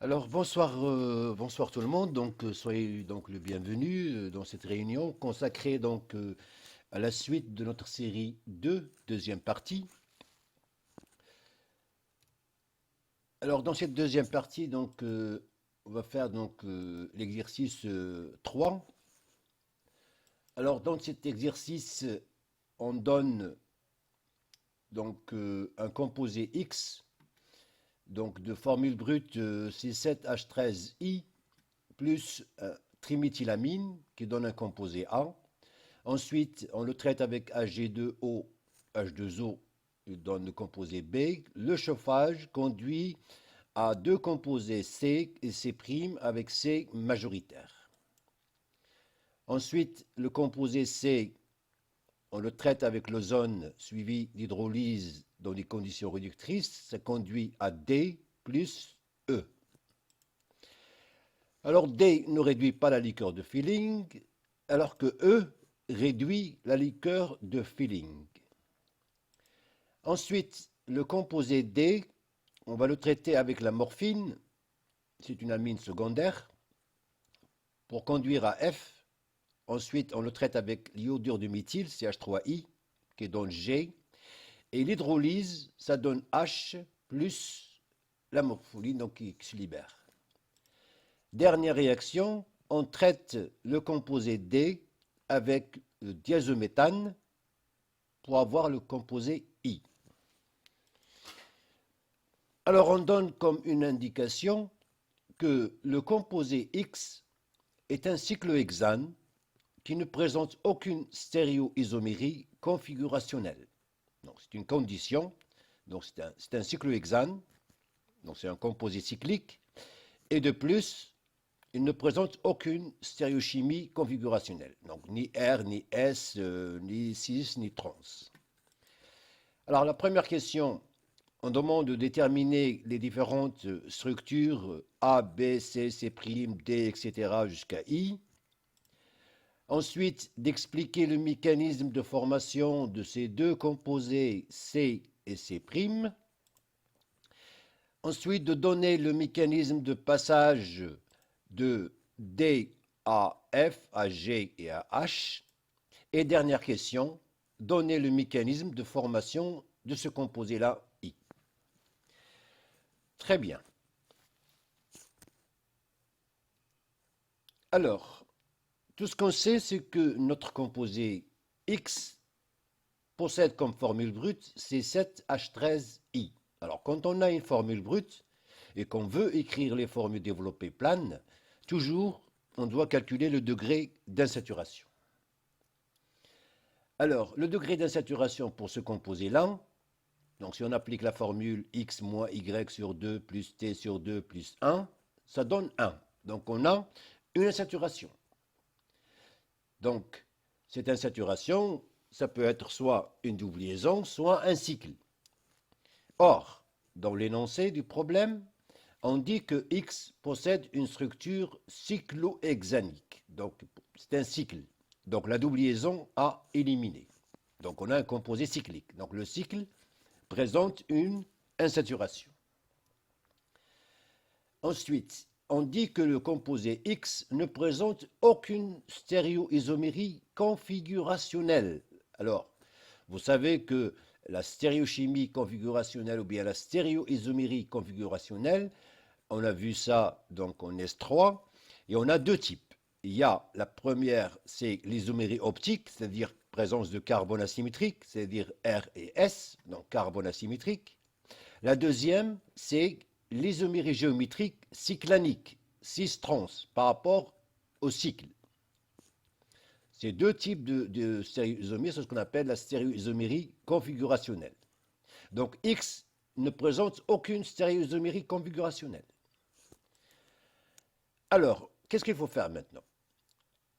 Alors bonsoir, bonsoir tout le monde. Donc soyez donc le bienvenu dans cette réunion consacrée à la suite de notre série 2, deuxième partie. Alors dans cette deuxième partie, on va faire l'exercice 3. Alors dans cet exercice, on donne un composé X, donc de formule brute C7H13I plus triméthylamine qui donne un composé A. Ensuite, on le traite avec Ag2O, H2O, il donne le composé B. Le chauffage conduit à deux composés C et C' avec C majoritaire. Ensuite, le composé C, on le traite avec l'ozone suivi d'hydrolyse dans des conditions réductrices. Ça conduit à D plus E. Alors D ne réduit pas la liqueur de Feeling, alors que E réduit la liqueur de Feeling. Ensuite, le composé D, on va le traiter avec la morphine, c'est une amine secondaire, pour conduire à F. Ensuite, on le traite avec l'iodure de méthyle, CH3I, qui donne G. Et l'hydrolyse, ça donne H plus la morpholine, donc qui se libère. Dernière réaction, on traite le composé D avec le diazométhane pour avoir le composé I. Alors on donne comme une indication que le composé X est un cyclohexane qui ne présente aucune stéréoisomérie configurationnelle. Donc c'est une condition, donc c'est un cyclohexane, donc c'est un composé cyclique, et de plus, il ne présente aucune stéréochimie configurationnelle, donc ni R, ni S, ni cis, ni trans. Alors la première question, on demande de déterminer les différentes structures A, B, C, C', D, etc. jusqu'à I. Ensuite, d'expliquer le mécanisme de formation de ces deux composés C et C'. Ensuite, de donner le mécanisme de passage de D à F, à G et à H. Et dernière question, donner le mécanisme de formation de ce composé-là, I. Très bien. Alors, tout ce qu'on sait, c'est que notre composé X possède comme formule brute C7H13I. Alors, quand on a une formule brute et qu'on veut écrire les formules développées planes, toujours, on doit calculer le degré d'insaturation. Alors, le degré d'insaturation pour ce composé-là, donc si on applique la formule x moins y sur 2 plus t sur 2 plus 1, ça donne 1. Donc on a une insaturation. Donc cette insaturation, ça peut être soit une double liaison, soit un cycle. Or, dans l'énoncé du problème, on dit que X possède une structure cyclohexanique. Donc c'est un cycle. Donc la double liaison a éliminé. Donc on a un composé cyclique. Donc le cycle présente une insaturation. Ensuite, on dit que le composé X ne présente aucune stéréoisomérie configurationnelle. Alors, vous savez que la stéréochimie configurationnelle ou bien la stéréoisomérie configurationnelle, on a vu ça donc en S3, et on a deux types. Il y a la première, c'est l'isomérie optique, c'est-à-dire présence de carbone asymétrique, c'est-à-dire R et S, donc carbone asymétrique. La deuxième, c'est l'isomérie géométrique cyclanique, cis-trans, par rapport au cycle. Ces deux types de stéréoisomérie, c'est ce qu'on appelle la stéréoisomérie configurationnelle. Donc X ne présente aucune stéréoisomérie configurationnelle. Alors, qu'est-ce qu'il faut faire maintenant?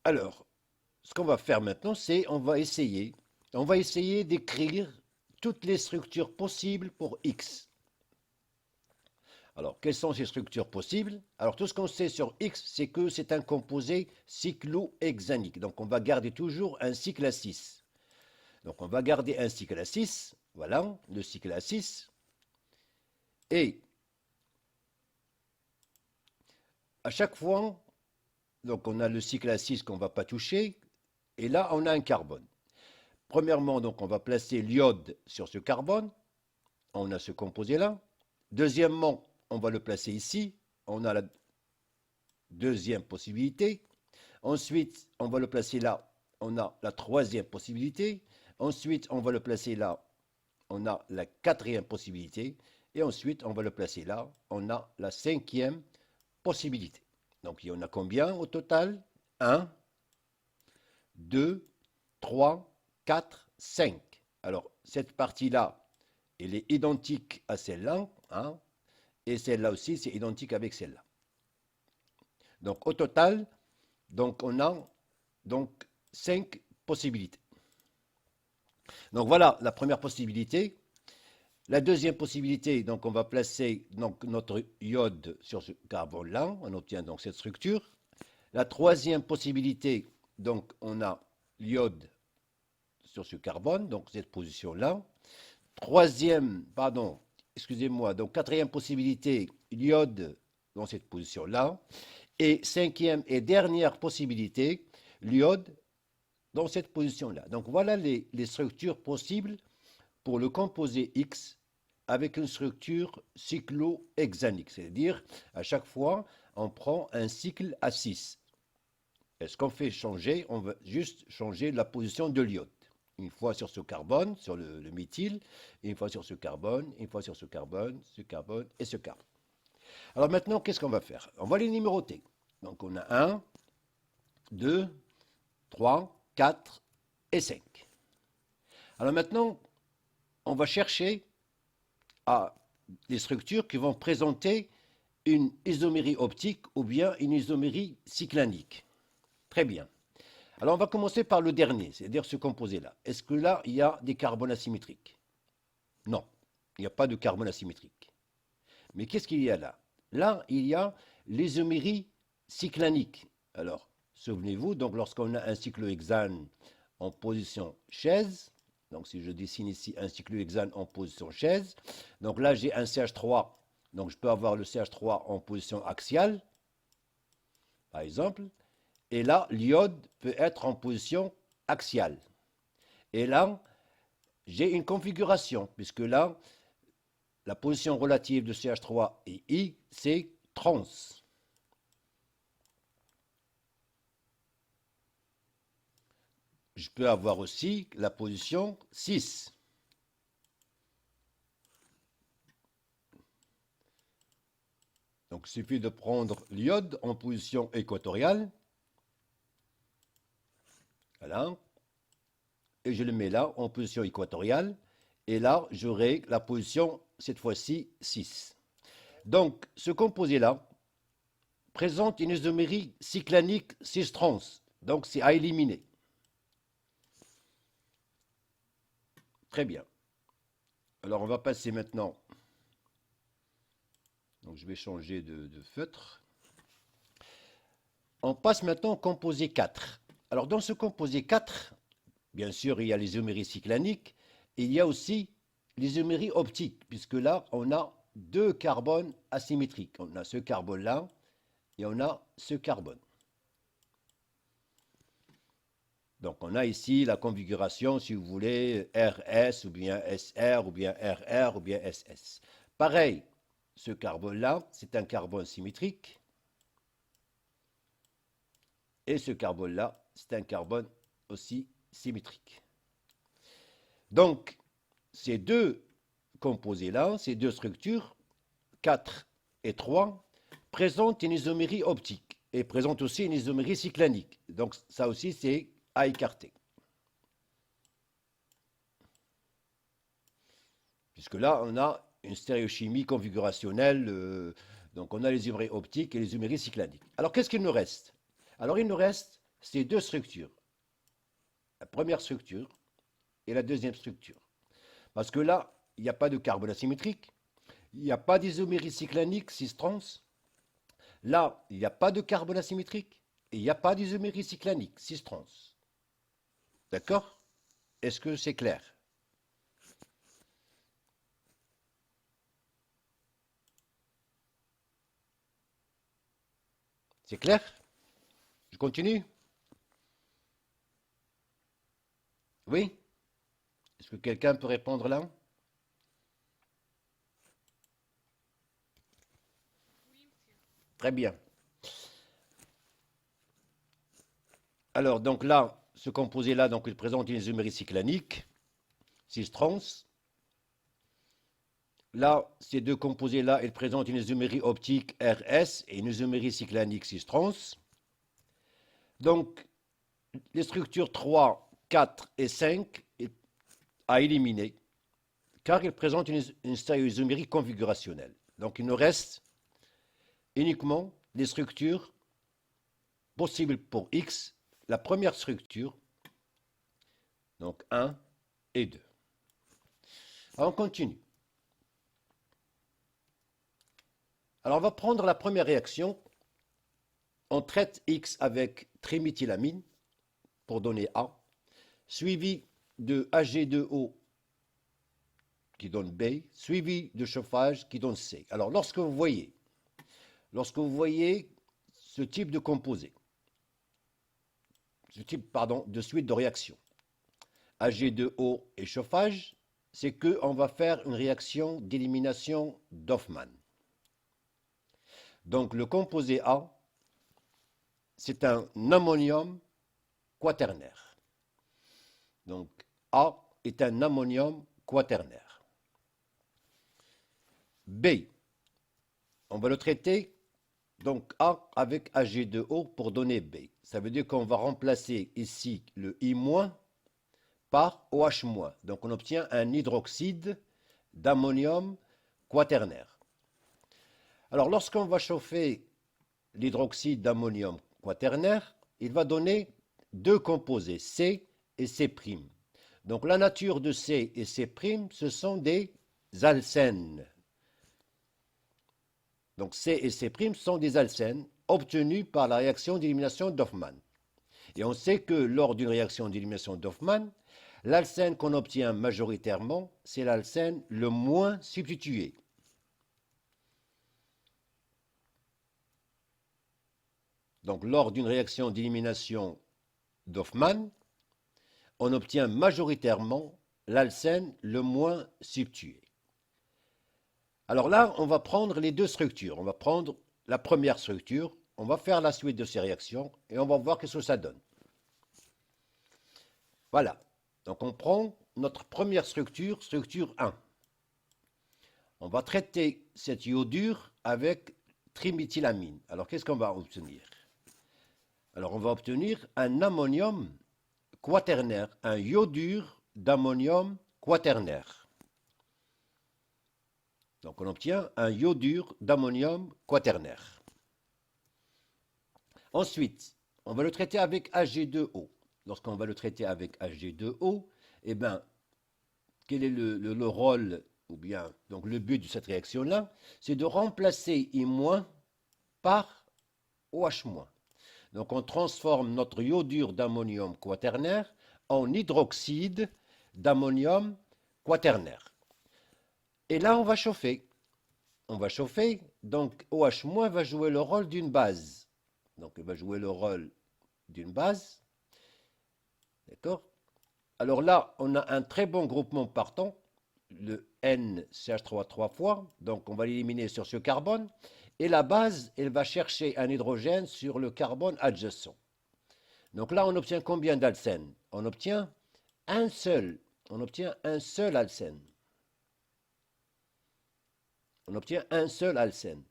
Alors, ce qu'on va faire maintenant, c'est on va essayer d'écrire toutes les structures possibles pour X. Alors, quelles sont ces structures possibles? Alors, tout ce qu'on sait sur X, c'est que c'est un composé cyclohexanique. Donc, on va garder toujours un cycle à 6. Donc, on va garder un cycle à 6. Voilà, le cycle à 6. Et à chaque fois, donc on a le cycle à 6 qu'on ne va pas toucher, et là, on a un carbone. Premièrement, donc, on va placer l'iode sur ce carbone, on a ce composé-là. Deuxièmement, on va le placer ici, on a la deuxième possibilité. Ensuite, on va le placer là, on a la troisième possibilité. Ensuite, on va le placer là, on a la quatrième possibilité. Et ensuite, on va le placer là, on a la cinquième possibilité. Donc, il y en a combien au total? 1, 2, 3, 4, 5. Alors, cette partie-là, elle est identique à celle-là, hein, et celle-là aussi, c'est identique avec celle-là. Donc, au total, donc, on a donc 5 possibilités. Donc, voilà la première possibilité. La deuxième possibilité, donc, on va placer donc, notre iode sur ce carbone-là. On obtient donc cette structure. La troisième possibilité, donc, on a l'iode sur ce carbone, donc cette position-là. Donc quatrième possibilité, l'iode dans cette position-là. Et cinquième et dernière possibilité, l'iode dans cette position-là. Donc voilà les structures possibles pour le composé X avec une structure cyclohexanique, c'est-à-dire à chaque fois on prend un cycle à 6. Et ce qu'on fait changer, on va juste changer la position de l'iode. Une fois sur ce carbone, sur le méthyle, une fois sur ce carbone, une fois sur ce carbone et ce carbone. Alors maintenant, qu'est-ce qu'on va faire? On va les numéroter. Donc on a 1, 2, 3, 4 et 5. Alors maintenant, on va chercher des structures qui vont présenter une isomérie optique ou bien une isomérie cyclanique. Très bien. Alors on va commencer par le dernier, c'est-à-dire ce composé-là. Est-ce que là, il y a des carbones asymétriques? Non, il n'y a pas de carbone asymétrique. Mais qu'est-ce qu'il y a là? Là, il y a l'isomérie cyclanique. Alors, souvenez-vous, donc lorsqu'on a un cyclohexane en position chaise, donc si je dessine ici un cyclohexane en position chaise, donc là j'ai un CH3, donc je peux avoir le CH3 en position axiale, par exemple, et là l'iode peut être en position axiale. Et là, j'ai une configuration, puisque là, la position relative de CH3 et I, c'est trans. Je peux avoir aussi la position 6. Donc, il suffit de prendre l'iode en position équatoriale. Voilà. Et je le mets là en position équatoriale. Et là, j'aurai la position, cette fois-ci, 6. Donc, ce composé-là présente une isomérie cyclanique 6 trans. Donc, c'est à éliminer. Très bien. Alors, on va passer maintenant. Donc, je vais changer de feutre. On passe maintenant au composé 4. Alors, dans ce composé 4, bien sûr, il y a l'isomérie cyclanique, et il y a aussi l'isomérie optique, puisque là, on a deux carbones asymétriques. On a ce carbone-là, et on a ce carbone. Donc, on a ici la configuration, si vous voulez, RS, ou bien SR, ou bien RR, ou bien SS. Pareil, ce carbone-là, c'est un carbone symétrique. Et ce carbone-là, c'est un carbone aussi symétrique. Donc, ces deux composés-là, ces deux structures, 4 et 3, présentent une isomérie optique et présentent aussi une isomérie cyclanique. Donc, ça aussi, c'est à écarter. Puisque là, on a une stéréochimie configurationnelle, donc on a les isoméries optiques et les isoméries cyclaniques. Alors, qu'est-ce qu'il nous reste? Alors, il nous reste ces deux structures. La première structure et la deuxième structure. Parce que là, il n'y a pas de carbone asymétrique, il n'y a pas d'isomérie cyclanique cis-trans. Là, il n'y a pas de carbone asymétrique et il n'y a pas d'isomérie cyclanique cis-trans. D'accord? Est-ce que c'est clair? C'est clair? Je continue? Oui? Est-ce que quelqu'un peut répondre là? Très bien. Alors, donc là, ce composé-là, donc, il présente une isomérie cyclanique, 6 trans. Là, ces deux composés-là, ils présentent une isomérie optique RS et une isomérie cyclanique 6 trans. Donc, les structures 3, 4 et 5 à éliminer, car ils présentent une stéréoisomérie configurationnelle. Donc, il nous reste uniquement les structures possibles pour X, la première structure, donc 1 et 2. Alors, on continue. Alors, on va prendre la première réaction. On traite X avec triméthylamine pour donner A, suivi de Ag2O qui donne B, suivi de chauffage qui donne C. Alors, lorsque vous voyez ce type de composé, de suite de réaction, Ag2O et chauffage, c'est qu'on va faire une réaction d'élimination d'Hoffmann. Donc, le composé A, c'est un ammonium quaternaire. Donc, A est un ammonium quaternaire. B, on va le traiter, donc A avec Ag2O pour donner B. Ça veut dire qu'on va remplacer ici le I- par OH-. Donc, on obtient un hydroxyde d'ammonium quaternaire. Alors, lorsqu'on va chauffer l'hydroxyde d'ammonium quaternaire, il va donner deux composés, C et C'. Donc la nature de C et C', ce sont des alcènes. Donc C et C' sont des alcènes obtenus par la réaction d'élimination d'Hoffmann. Et on sait que lors d'une réaction d'élimination d'Hoffmann, l'alcène qu'on obtient majoritairement, c'est l'alcène le moins substitué. Donc, lors d'une réaction d'élimination d'Hoffmann, on obtient majoritairement l'alcène le moins substitué. Alors là, on va prendre les deux structures. On va prendre la première structure, on va faire la suite de ces réactions et on va voir ce que ça donne. Voilà. Donc, on prend notre première structure, structure 1. On va traiter cette iodure avec triméthylamine. Alors, qu'est-ce qu'on va obtenir? Alors, on va obtenir un ammonium quaternaire, un iodure d'ammonium quaternaire. Donc, on obtient un iodure d'ammonium quaternaire. Ensuite, on va le traiter avec Ag2O. Lorsqu'on va le traiter avec Ag2O, eh bien, quel est le rôle, ou bien donc le but de cette réaction-là? C'est de remplacer I- par OH-. Donc, on transforme notre iodure d'ammonium quaternaire en hydroxyde d'ammonium quaternaire. Et là, on va chauffer. On va chauffer, donc OH- va jouer le rôle d'une base. Donc, il va jouer le rôle d'une base. D'accord? Alors là, on a un très bon groupement partant, le NCH3 trois fois. Donc, on va l'éliminer sur ce carbone. Et la base, elle va chercher un hydrogène sur le carbone adjacent. Donc là, on obtient combien d'alcènes? On obtient un seul. On obtient un seul alcène. On obtient un seul alcène.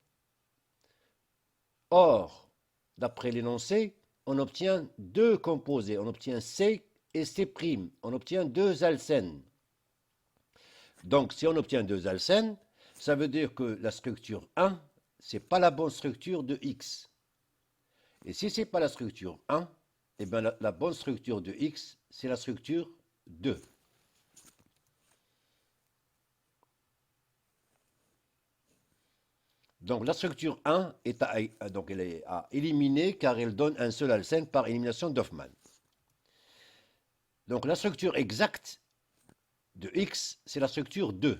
Or, d'après l'énoncé, on obtient deux composés. On obtient C et C'. On obtient deux alcènes. Donc, si on obtient deux alcènes, ça veut dire que la structure 1, ce n'est pas la bonne structure de X. Et si ce n'est pas la structure 1, eh bien la bonne structure de X, c'est la structure 2. Donc la structure 1 est elle est à éliminer car elle donne un seul alcène par élimination d'Hoffmann. Donc la structure exacte de X, c'est la structure 2.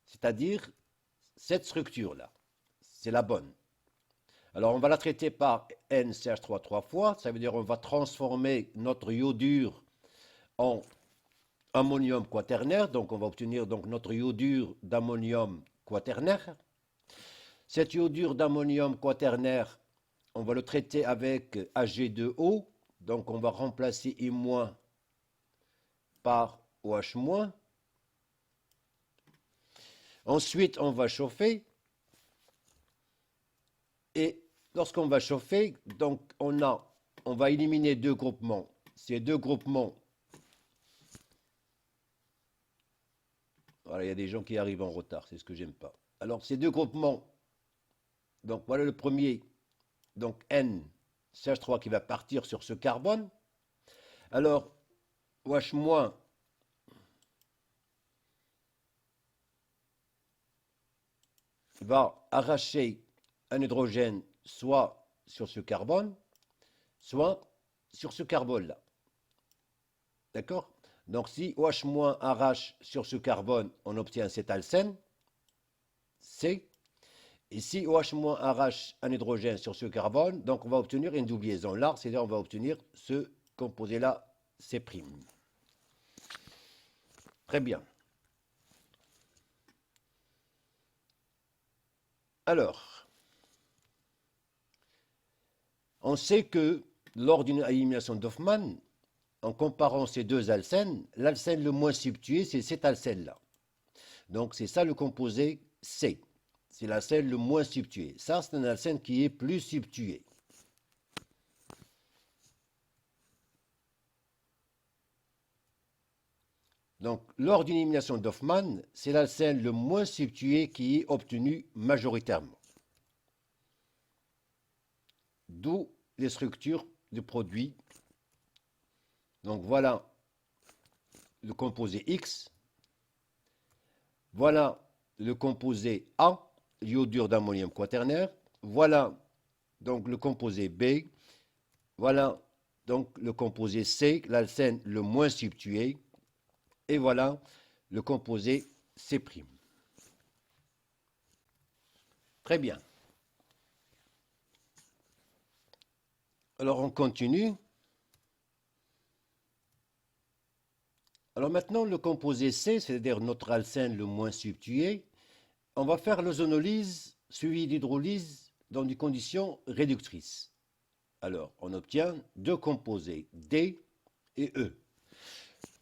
C'est-à-dire cette structure-là. C'est la bonne. Alors, on va la traiter par NCH3 trois fois. Ça veut dire on va transformer notre iodure en ammonium quaternaire. Donc, on va obtenir donc notre iodure d'ammonium quaternaire. Cet iodure d'ammonium quaternaire, on va le traiter avec Ag2O. Donc, on va remplacer I- par OH-. Ensuite, on va chauffer. Et lorsqu'on va chauffer, donc on va éliminer deux groupements. Ces deux groupements, voilà, il y a des gens qui arrivent en retard, c'est ce que j'aime pas. Alors, ces deux groupements, donc voilà le premier, donc N, CH3 qui va partir sur ce carbone. Alors, OH- va arracher un hydrogène soit sur ce carbone, soit sur ce carbone-là. D'accord? Donc si OH- arrache sur ce carbone, on obtient cet alcène, C. Et si OH- arrache un hydrogène sur ce carbone, donc on va obtenir une double liaison large, c'est-à-dire on va obtenir ce composé-là, C'. Très bien. Alors, on sait que lors d'une élimination d'Hoffmann, en comparant ces deux alcènes, l'alcène le moins substitué, c'est cet alcène-là. Donc c'est ça le composé C. C'est l'alcène le moins substitué. Ça, c'est un alcène qui est plus substitué. Donc, lors d'une élimination d'Hoffmann, c'est l'alcène le moins substitué qui est obtenu majoritairement. D'où les structures de produits. Donc, voilà le composé X. Voilà le composé A, l'iodure d'ammonium quaternaire. Voilà donc le composé B. Voilà donc le composé C, l'alcène le moins substitué. Et voilà le composé C'. Très bien. Alors on continue. Alors maintenant le composé C, c'est-à-dire notre alcène le moins substitué, on va faire l'ozonolyse suivie d'hydrolyse dans des conditions réductrices. Alors on obtient deux composés D et E.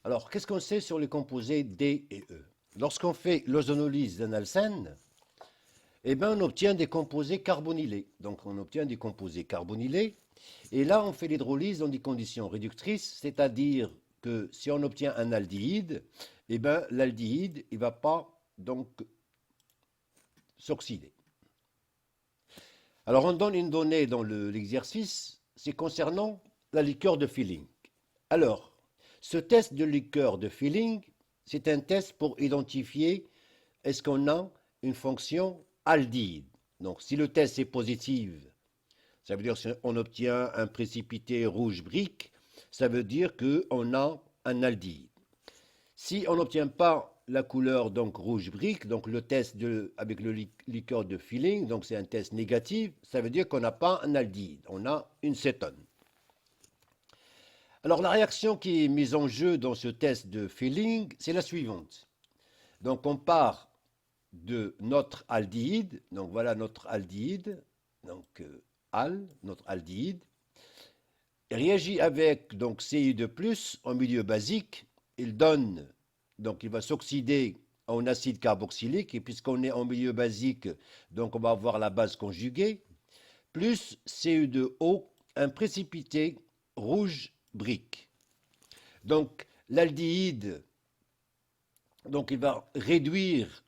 Alors qu'est-ce qu'on sait sur les composés D et E? Lorsqu'on fait l'ozonolyse d'un alcène, eh bien, on obtient des composés carbonylés. Donc on obtient des composés carbonylés. Et là, on fait l'hydrolyse dans des conditions réductrices, c'est-à-dire que si on obtient un aldéhyde, eh bien, l'aldéhyde, il ne va pas donc s'oxyder. Alors, on donne une donnée dans l'exercice, c'est concernant la liqueur de Feeling. Alors, ce test de liqueur de Feeling, c'est un test pour identifier est-ce qu'on a une fonction aldéhyde. Donc, si le test est positif, ça veut dire qu'on obtient un précipité rouge brique, ça veut dire qu'on a un aldéhyde. Si on n'obtient pas la couleur donc rouge brique, donc le test avec le liqueur de Feeling, donc c'est un test négatif, ça veut dire qu'on n'a pas un aldéhyde, on a une cétone. Alors la réaction qui est mise en jeu dans ce test de Feeling, c'est la suivante. Donc on part de notre aldéhyde, donc voilà notre aldéhyde, donc notre aldéhyde, réagit avec donc Ci2+ en milieu basique, il donne, donc il va s'oxyder en acide carboxylique, et puisqu'on est en milieu basique, donc on va avoir la base conjuguée, plus Cu2O, un précipité rouge brique. Donc l'aldéhyde, donc il va réduire,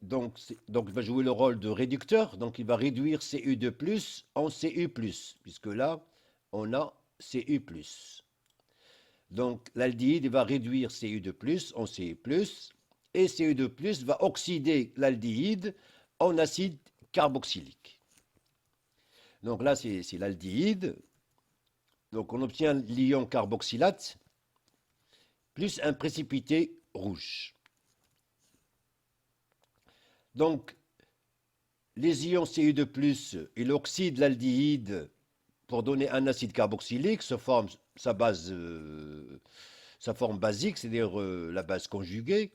donc il va jouer le rôle de réducteur, donc il va réduire Cu2+ en Cu+, puisque là, on a Cu+. Donc l'aldéhyde va réduire Cu2+ en Cu+, et Cu2+ va oxyder l'aldéhyde en acide carboxylique. Donc là, c'est l'aldéhyde. Donc on obtient l'ion carboxylate plus un précipité rouge. Donc les ions Cu2+, il oxyde l'aldéhyde pour donner un acide carboxylique, sa forme basique, c'est-à-dire la base conjuguée,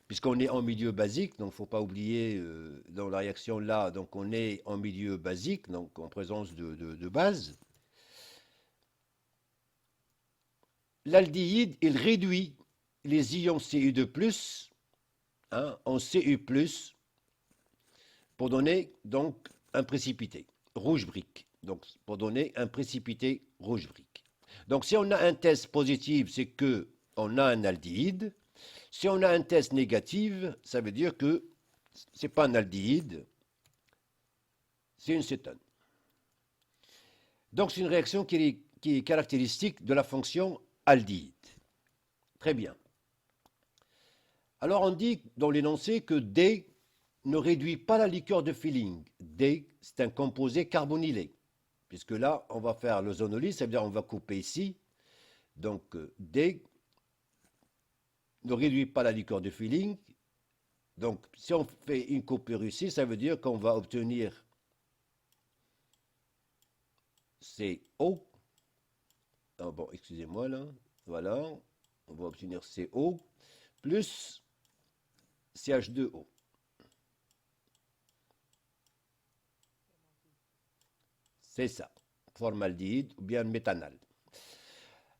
puisqu'on est en milieu basique, donc il ne faut pas oublier dans la réaction là, donc on est en milieu basique, donc en présence de base. L'aldéhyde, il réduit les ions Cu2+, en Cu+, pour donner donc un précipité rouge brique. Donc pour donner un précipité rouge brique. Donc si on a un test positif, c'est que on a un aldéhyde. Si on a un test négatif, ça veut dire que c'est pas un aldéhyde, c'est une cétone. Donc c'est une réaction qui est caractéristique de la fonction aldéhyde. Très bien. Alors on dit dans l'énoncé que D ne réduit pas la liqueur de Feeling. D, c'est un composé carbonylé. Puisque là, on va faire l'ozonolyse, ça veut dire on va couper ici. Donc D ne réduit pas la liqueur de Feeling. Donc si on fait une coupure ici, ça veut dire qu'on va obtenir CO. Ah bon, excusez-moi là. Voilà. On va obtenir CO plus CH2O. C'est ça, formaldéhyde ou bien méthanal.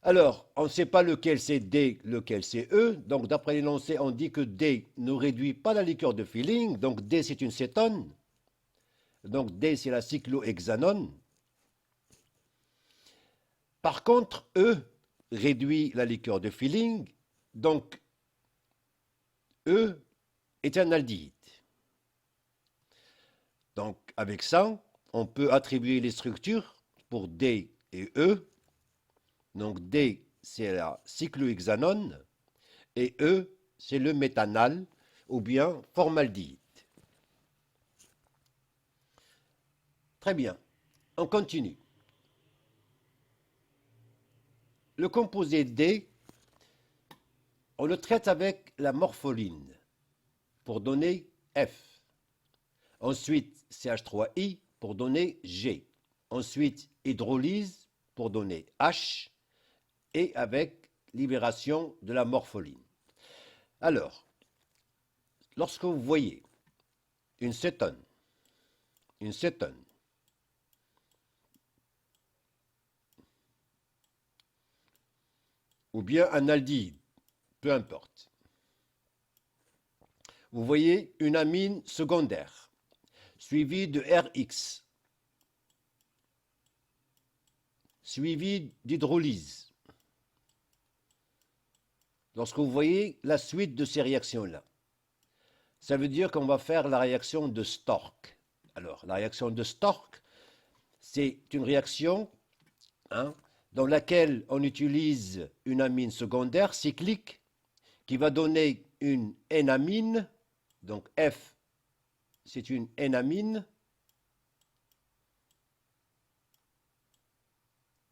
Alors, on ne sait pas lequel c'est D, lequel c'est E. Donc, d'après l'énoncé, on dit que D ne réduit pas la liqueur de Feeling. Donc, D, c'est une cétone. Donc, D, c'est la cyclohexanone. Par contre, E réduit la liqueur de Feeling. Donc, E est un aldéhyde. Donc, avec ça, on peut attribuer les structures pour D et E. Donc, D, c'est la cyclohexanone et E, c'est le méthanal ou bien formaldéhyde. Très bien, on continue. Le composé D, on le traite avec la morpholine pour donner F. Ensuite, CH3I pour donner G. Ensuite, hydrolyse pour donner H. Et avec libération de la morpholine. Alors, lorsque vous voyez une cétone, ou bien un aldéhyde, peu importe, vous voyez une amine secondaire, suivie de RX, suivie d'hydrolyse. Lorsque vous voyez la suite de ces réactions-là, ça veut dire qu'on va faire la réaction de Stork. Alors, la réaction de Stork, c'est une réaction dans laquelle on utilise une amine secondaire cyclique qui va donner une N-amine. Donc F, c'est une N-amine.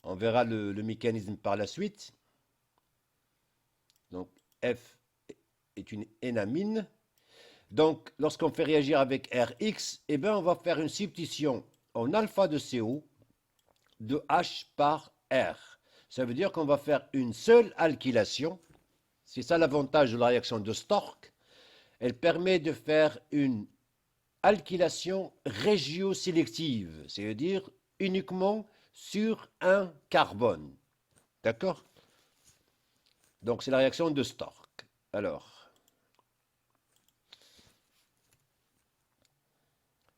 On verra le mécanisme par la suite. Donc F est une N-amine. Donc lorsqu'on fait réagir avec Rx, eh bien, on va faire une substitution en alpha de CO de H par R. Ça veut dire qu'on va faire une seule alkylation. C'est ça l'avantage de la réaction de Stork. Elle permet de faire une alkylation régiosélective, c'est-à-dire uniquement sur un carbone. D'accord? Donc c'est la réaction de Stork. Alors,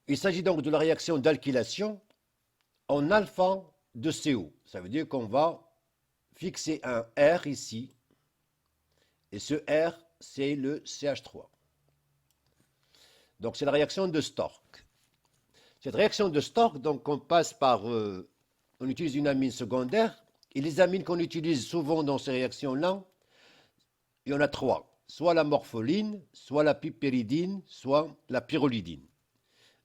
il s'agit donc de la réaction d'alkylation en alpha de CO. Ça veut dire qu'on va fixer un R ici, et ce R, c'est le CH3. Donc c'est la réaction de Stork. Cette réaction de Stork, donc on passe par, on utilise une amine secondaire, et les amines qu'on utilise souvent dans ces réactions-là, il y en a trois, soit la morpholine, soit la piperidine, soit la pyrrolidine.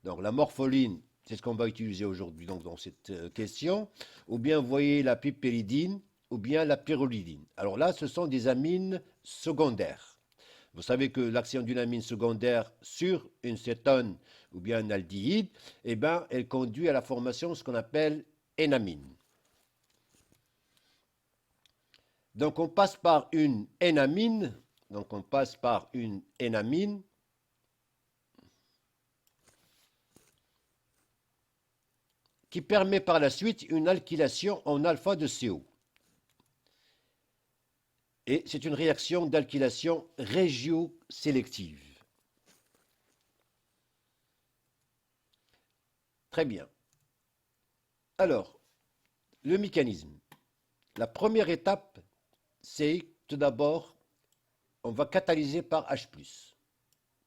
Donc la morpholine, c'est ce qu'on va utiliser aujourd'hui dans cette question, ou bien vous voyez la piperidine, ou bien la pyrrolidine. Alors là, ce sont des amines secondaires. Vous savez que l'action d'une amine secondaire sur une cétone ou bien un aldéhyde, eh ben, elle conduit à la formation de ce qu'on appelle énamine. Donc on passe par une énamine, qui permet par la suite une alkylation en alpha de CO. Et c'est une réaction d'alkylation régiosélective. Très bien. Alors, le mécanisme. La première étape, c'est tout d'abord, on va catalyser par H+.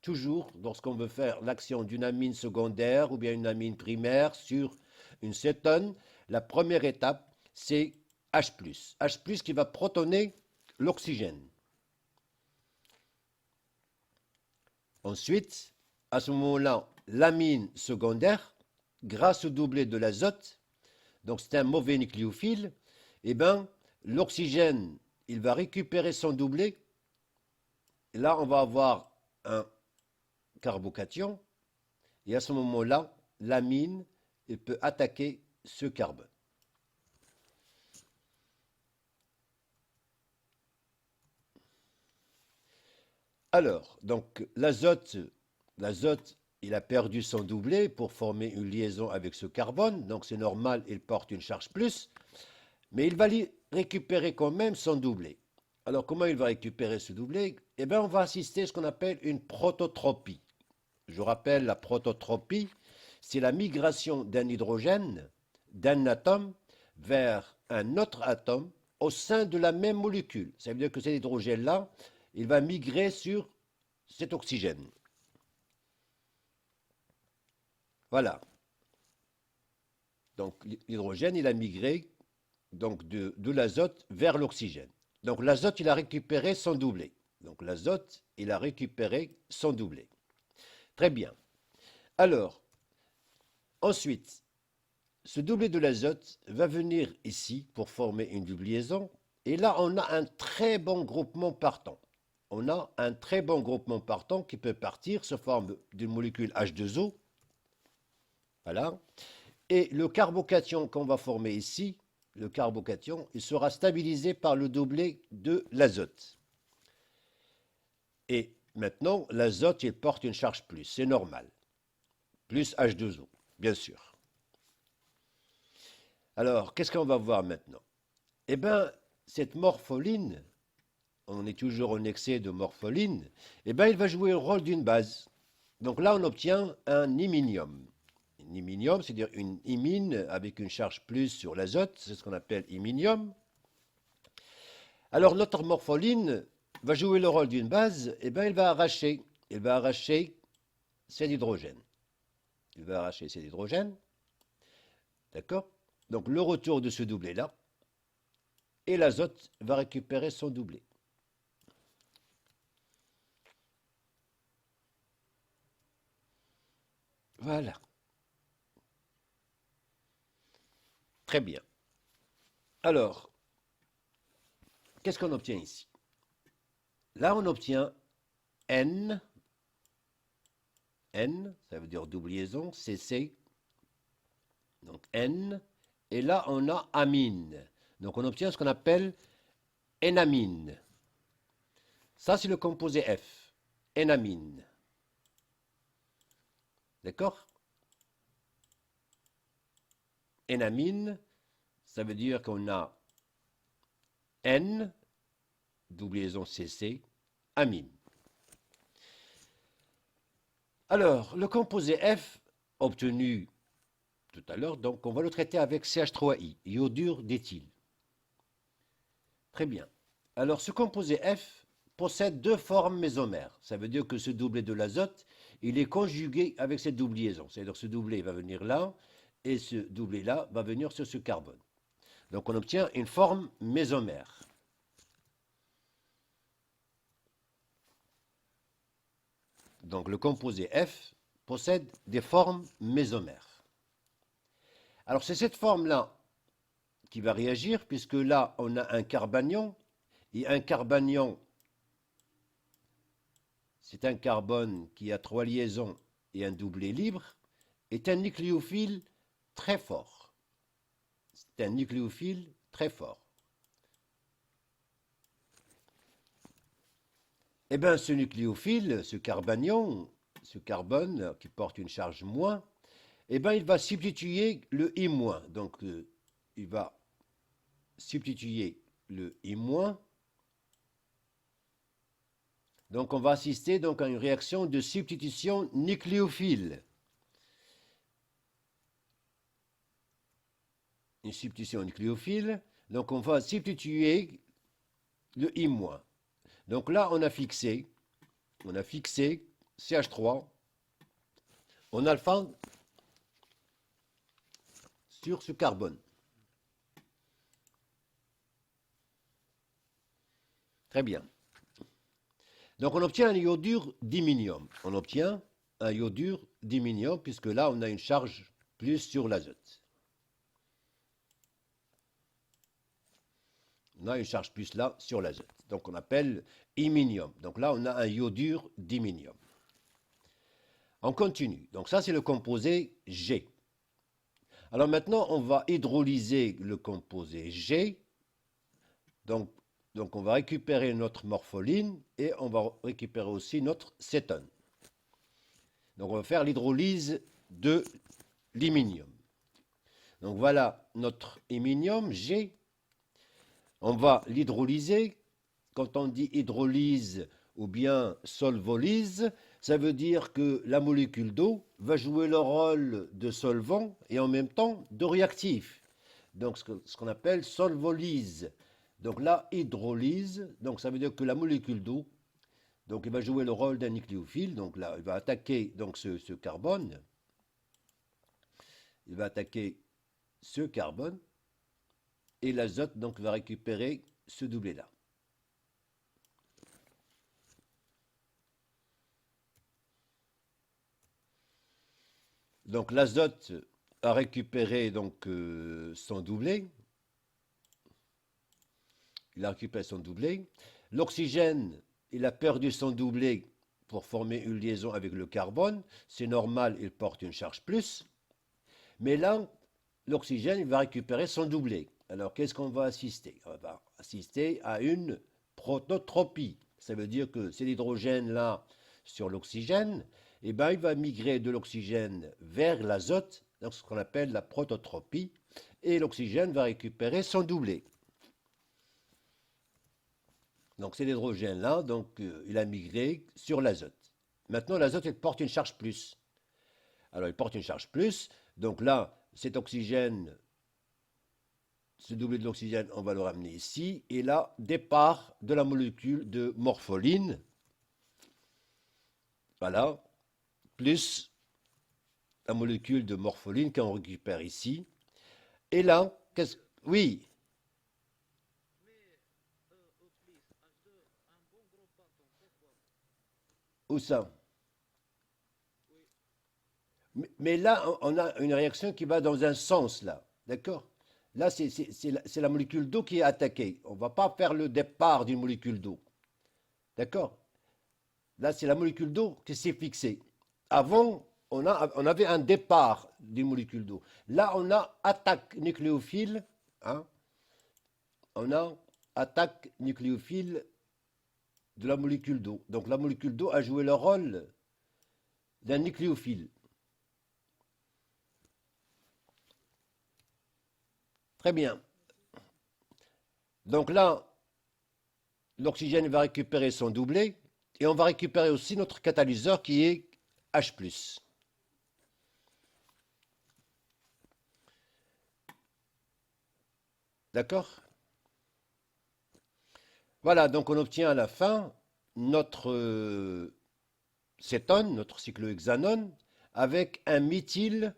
Toujours, lorsqu'on veut faire l'action d'une amine secondaire ou bien une amine primaire sur une cétone, la première étape, c'est H+. H+, qui va protoner l'oxygène. Ensuite, à ce moment-là, l'amine secondaire, grâce au doublet de l'azote, donc c'est un mauvais nucléophile, eh bien, l'oxygène, il va récupérer son doublet. Et là, on va avoir un carbocation. Et à ce moment-là, l'amine peut attaquer ce carbone. Alors, donc l'azote, il a perdu son doublet pour former une liaison avec ce carbone. Donc c'est normal, il porte une charge plus. Mais il va récupérer quand même son doublet. Alors comment il va récupérer ce doublet? Eh bien, on va assister à ce qu'on appelle une prototropie. Je rappelle, la prototropie, c'est la migration d'un hydrogène, d'un atome, vers un autre atome au sein de la même molécule. Ça veut dire que cet hydrogène-là, il va migrer sur cet oxygène. Voilà. Donc l'hydrogène, il a migré donc de l'azote vers l'oxygène. Donc l'azote, il a récupéré son doublet. Donc l'azote, il a récupéré son doublet. Très bien. Alors, ensuite, ce doublet de l'azote va venir ici pour former une double liaison. Et là, on a un très bon groupement partant. On a un très bon groupement partant qui peut partir sous forme d'une molécule H2O. Voilà. Et le carbocation qu'on va former ici, le carbocation, il sera stabilisé par le doublet de l'azote. Et maintenant, l'azote, il porte une charge plus, c'est normal. Plus H2O, bien sûr. Alors, qu'est-ce qu'on va voir maintenant? Eh bien, cette morpholine, on est toujours en excès de morpholine, eh bien, il va jouer le rôle d'une base. Donc là, on obtient un iminium. Un iminium, c'est-à-dire une imine avec une charge plus sur l'azote, c'est ce qu'on appelle iminium. Alors, notre morpholine va jouer le rôle d'une base, eh bien, il va arracher cet hydrogène. Il va arracher cet hydrogène, d'accord? Donc, le retour de ce doublet-là, et l'azote va récupérer son doublet. Voilà. Très bien. Alors, qu'est-ce qu'on obtient ici? Là, on obtient N, ça veut dire double liaison, CC, donc N, et là, on a amine. Donc, on obtient ce qu'on appelle énamine. Ça, c'est le composé F, énamine. D'accord? Énamine, ça veut dire qu'on a N, double liaison CC, amine. Alors, le composé F, obtenu tout à l'heure, donc on va le traiter avec CH3I, iodure d'éthyle. Très bien. Alors, ce composé F possède deux formes mésomères. Ça veut dire que ce doublet de l'azote, il est conjugué avec cette double liaison. C'est-à-dire que ce doublet va venir là, et ce doublet-là va venir sur ce carbone. Donc, on obtient une forme mésomère. Donc, le composé F possède des formes mésomères. Alors, c'est cette forme-là qui va réagir, puisque là, on a un carbanion, et un carbanion, c'est un carbone qui a 3 liaisons et un doublet libre, est un nucléophile très fort. C'est un nucléophile très fort. Eh bien, ce nucléophile, ce carbanion, ce carbone qui porte une charge moins, eh bien, il va substituer le I-. Donc, il va substituer le I-. Donc, on va assister donc à une réaction de substitution nucléophile. Une substitution nucléophile. Donc, on va substituer le I-. Donc là, on a fixé CH3 en alpha sur ce carbone. Très bien. Donc on obtient un iodure d'iminium. On obtient un iodure d'iminium puisque là, on a une charge plus sur l'azote. On a une charge plus là sur l'azote. Donc on appelle iminium. Donc là, on a un iodure d'iminium. On continue. Donc ça, c'est le composé G. Alors maintenant, on va hydrolyser le composé G. Donc on va récupérer notre morpholine et on va récupérer aussi notre cétone. Donc on va faire l'hydrolyse de l'iminium. Donc voilà notre iminium G. On va l'hydrolyser. Quand on dit hydrolyse ou bien solvolyse, ça veut dire que la molécule d'eau va jouer le rôle de solvant et en même temps de réactif. Donc ce qu'on appelle solvolyse. Donc là, hydrolyse, donc ça veut dire que la molécule d'eau, donc il va jouer le rôle d'un nucléophile. Donc là, il va attaquer donc ce carbone. Il va attaquer ce carbone et l'azote donc va récupérer ce doublet-là. Donc l'azote a récupéré donc son doublet. Il a récupéré son doublet. L'oxygène, il a perdu son doublet pour former une liaison avec le carbone. C'est normal, il porte une charge plus. Mais là, l'oxygène, il va récupérer son doublet. Alors, qu'est-ce qu'on va assister? On va assister à une prototropie. Ça veut dire que c'est l'hydrogène là sur l'oxygène. Eh bien, il va migrer de l'oxygène vers l'azote, donc ce qu'on appelle la prototropie. Et l'oxygène va récupérer son doublet. Donc c'est l'hydrogène là, donc il a migré sur l'azote. Maintenant l'azote il porte une charge plus. Alors il porte une charge plus, donc là cet oxygène, ce doublet de l'oxygène, on va le ramener ici, et là départ de la molécule de morpholine, voilà, plus la molécule de morpholine qu'on récupère ici. Et là, qu'est-ce que... Oui. Où ça? Mais là, on a une réaction qui va dans un sens, là. D'accord? Là, c'est la molécule d'eau qui est attaquée. On ne va pas faire le départ d'une molécule d'eau. D'accord? Là, c'est la molécule d'eau qui s'est fixée. Avant, on avait un départ d'une molécule d'eau. Là, on a attaque nucléophile. Hein? On a attaque nucléophile de la molécule d'eau. Donc, la molécule d'eau a joué le rôle d'un nucléophile. Très bien. Donc là, l'oxygène va récupérer son doublet et on va récupérer aussi notre catalyseur qui est H+. D'accord? Voilà, donc on obtient à la fin notre cétone, notre cyclohexanone, avec un méthyle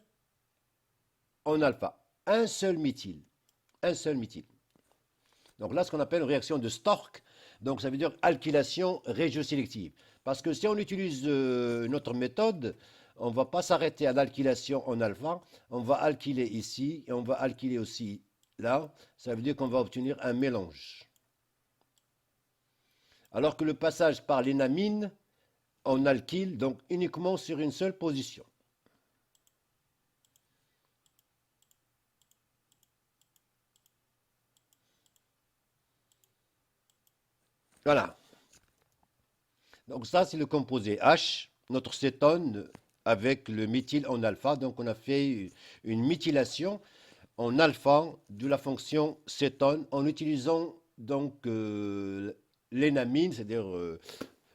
en alpha. Un seul méthyle. Un seul méthyle. Donc là, ce qu'on appelle une réaction de Stork, donc ça veut dire alkylation régiosélective. Parce que si on utilise notre méthode, on ne va pas s'arrêter à l'alkylation en alpha, on va alkyler ici et on va alkyler aussi là. Ça veut dire qu'on va obtenir un mélange. Alors que le passage par l'énamine en alkyle, donc uniquement sur une seule position. Voilà. Donc ça, c'est le composé H, notre cétone avec le méthyle en alpha. Donc on a fait une méthylation en alpha de la fonction cétone en utilisant donc l'énamine, c'est-à-dire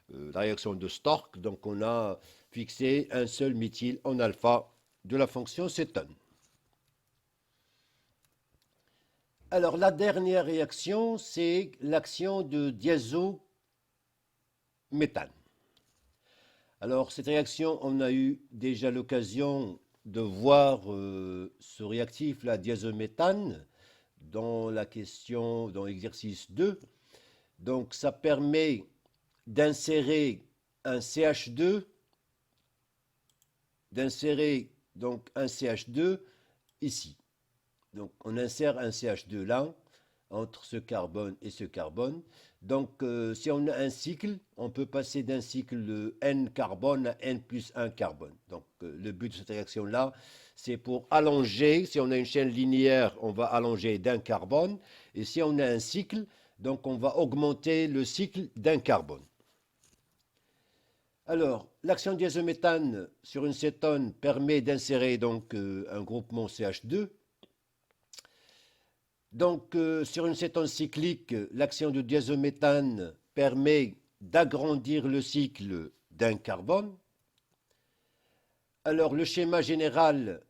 la réaction de Stork. Donc on a fixé un seul méthyle en alpha de la fonction cétone. Alors la dernière réaction, c'est l'action de diazométhane. Alors cette réaction, on a eu déjà l'occasion de voir ce réactif, la diazométhane, dans la question, dans l'exercice 2. Donc ça permet d'insérer un CH2, d'insérer donc un CH2 ici. Donc on insère un CH2 là, entre ce carbone et ce carbone. Donc si on a un cycle, on peut passer d'un cycle de N carbone à N plus 1 carbone. Donc le but de cette réaction-là, c'est pour allonger, si on a une chaîne linéaire, on va allonger d'un carbone, et si on a un cycle, donc on va augmenter le cycle d'un carbone. Alors, l'action diazométhane sur une cétone permet d'insérer donc un groupement CH2. Donc, sur une cétone cyclique, l'action de diazométhane permet d'agrandir le cycle d'un carbone. Alors, le schéma général,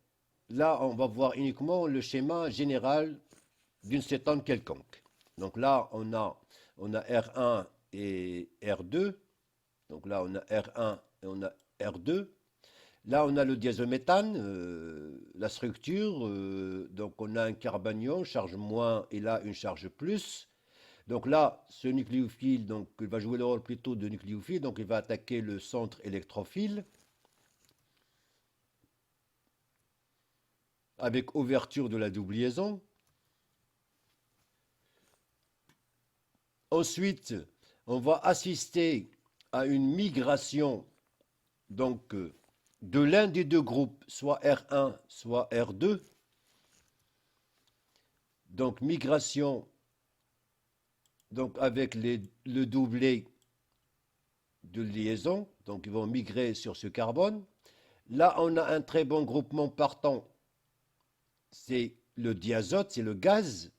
là, on va voir uniquement le schéma général d'une cétone quelconque. Donc là, on a R1 et R2. Donc là, on a R1 et on a R2. Là, on a le diazométhane, la structure. Donc, on a un carbanion, charge moins, et là, une charge plus. Donc là, ce nucléophile, donc, il va jouer le rôle plutôt de nucléophile. Donc, il va attaquer le centre électrophile avec ouverture de la double liaison. Ensuite, on va assister à une migration donc, de l'un des deux groupes, soit R1, soit R2. Donc, migration donc, avec le doublet de liaison. Donc, ils vont migrer sur ce carbone. Là, on a un très bon groupement partant. C'est le diazote, c'est le gaz.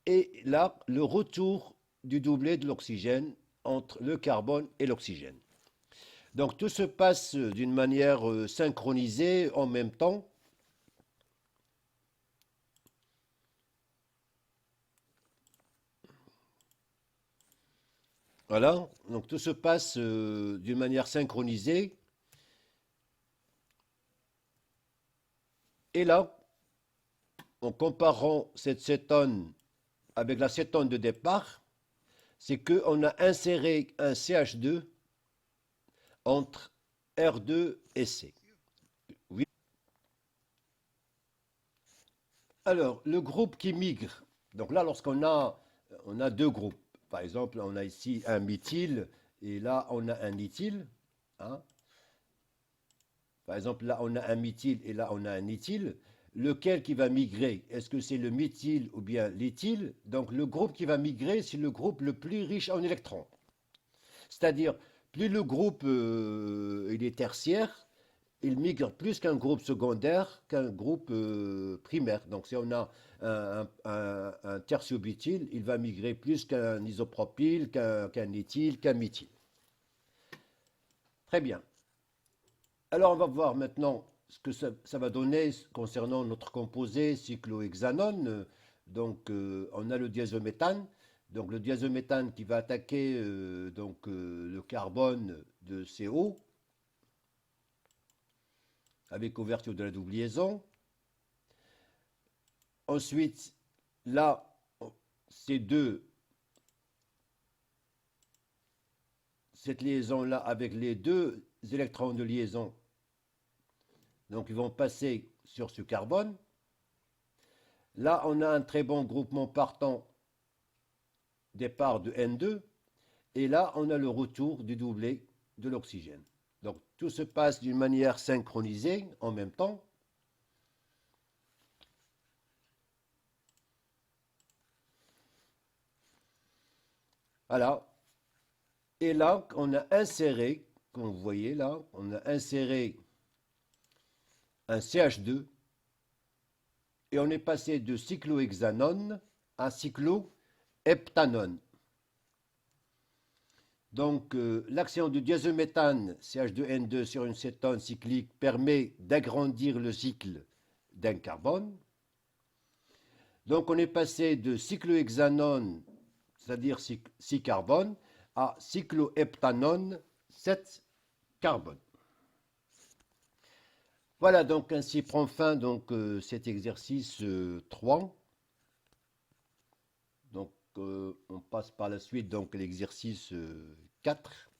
Et là, le retour du doublet de l'oxygène entre le carbone et l'oxygène. Donc tout se passe d'une manière synchronisée en même temps. Voilà, donc tout se passe d'une manière synchronisée. Et là, en comparant cette cétone avec la cétone de départ, c'est qu'on a inséré un CH2 entre R2 et C. Oui. Alors, le groupe qui migre, donc là, on a deux groupes. Par exemple, on a ici un méthyle et là, on a un éthyle. Hein. Par exemple, là, on a un méthyle et là, on a un éthyle. Lequel qui va migrer? Est-ce que c'est le méthyle ou bien l'éthyle? Donc, le groupe qui va migrer, c'est le groupe le plus riche en électrons. C'est-à-dire, plus le groupe il est tertiaire, il migre plus qu'un groupe secondaire, qu'un groupe primaire. Donc si on a un tertiobutyl, il va migrer plus qu'un isopropyl, qu'un éthyle, qu'un méthyle. Très bien. Alors on va voir maintenant ce que ça va donner concernant notre composé cyclohexanone. Donc on a le diazométhane. Donc le diazométhane qui va attaquer le carbone de CO avec ouverture de la double liaison. Ensuite, là, cette liaison-là avec les deux électrons de liaison, donc ils vont passer sur ce carbone. Là, on a un très bon groupement partant départ de N2. Et là, on a le retour du doublet de l'oxygène. Donc tout se passe d'une manière synchronisée en même temps. Voilà. Et là, on a inséré, comme vous voyez là, on a inséré un CH2 et on est passé de cyclohexanone à cycloheptanone. Donc, l'action du diazométhane CH2N2 sur une cétone cyclique permet d'agrandir le cycle d'un carbone. Donc, on est passé de cyclohexanone, c'est-à-dire 6 carbones, à cycloheptanone, 7 carbones. Voilà, donc ainsi prend fin donc, cet exercice 3. Donc, on passe par la suite donc l'exercice 4.